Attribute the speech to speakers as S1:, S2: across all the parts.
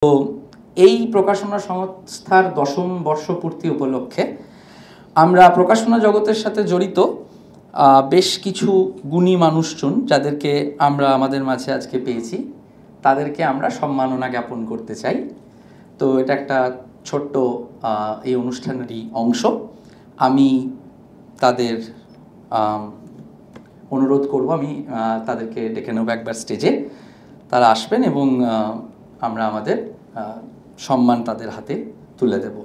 S1: তো এই প্রকাশনা সংস্থার 10ম বর্ষপূর্তি উপলক্ষে আমরা প্রকাশনা জগতের সাথে জড়িত বেশ কিছু গুণী মানুষজন যাদেরকে আমরা আমাদের মাঝে আজকে পেয়েছি, তাদেরকে আমরা সম্মাননা জ্ঞাপন করতে চাই। তো এটা একটা ছোট্ট এই অনুষ্ঠানেরই অংশ। আমি তাদের অনুরোধ করব, আমি তাদেরকে ডেকে নেব একবার স্টেজে। তারা আসবেন এবং আমরা আমাদের সম্মান তাদের হাতে তুলে দেব।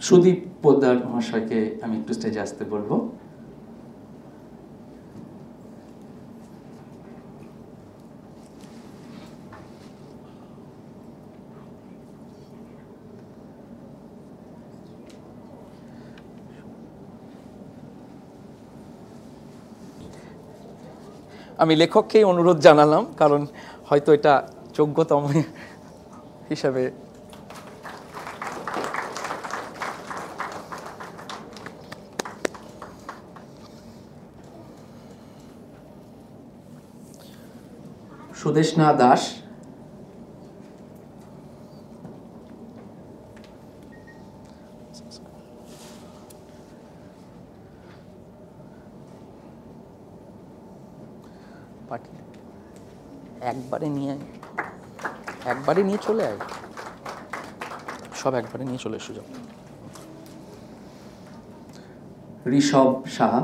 S1: সুদীপ পোদ্দার মহাশয়কে আমি একটু স্টেজে আসতে বলবো। আমি লেখককেই অনুরোধ জানালাম, কারণ হয়তো এটা যোগ্যতম হিসাবে। সুদেষ্ণা দাস, একবারে নিয়ে চলে আয়, সব একবারে নিয়ে চলে সুযোগ। ঋষভ সাহা,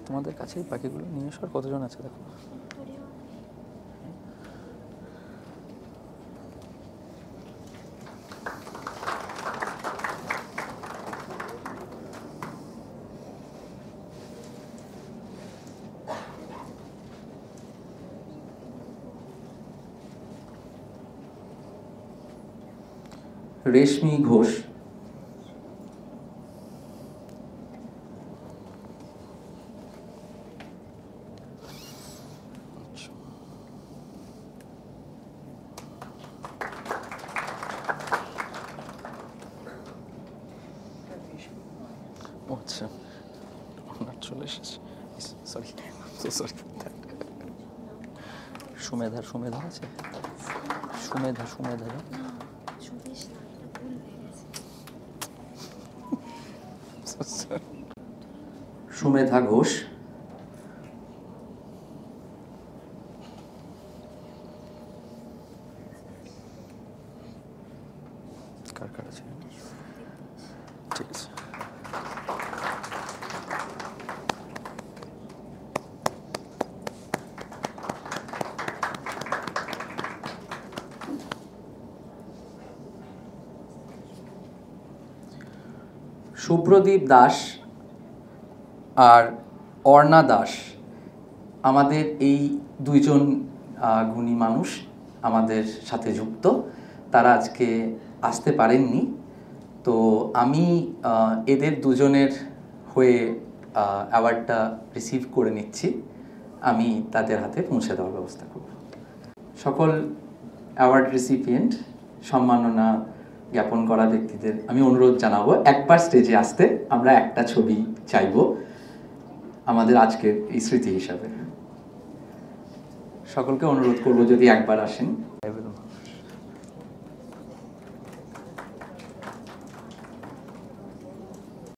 S1: তোমাদের কাছেই পাখিগুলো নিয়ে এসো। কতজন আছে দেখো। রেশমি ঘোষ, আচ্ছা চলে এসেছে, সরি সরি। সুমেধা আছে, সুমেধা সুমেধা ঘোষ, কার আছে? ঠিক আছে। শুভ্রদীপ দাস আর অর্ণা দাস, আমাদের এই দুইজন গুণী মানুষ আমাদের সাথে যুক্ত। তারা আজকে আসতে পারেননি, তো আমি এদের দুজনের হয়ে অ্যাওয়ার্ডটা রিসিভ করে নিচ্ছি। আমি তাদের হাতে পৌঁছে দেওয়ার ব্যবস্থা করব। সকল অ্যাওয়ার্ড রিসিপিয়েন্ট, সম্মাননা জ্ঞাপন করা ব্যক্তিদের আমি অনুরোধ জানাবো একবার স্টেজে আসতে। আমরা একটা ছবি চাইব আমাদের আজকের এই স্মৃতি হিসাবে। সকলকে অনুরোধ করব যদি একবার আসেন।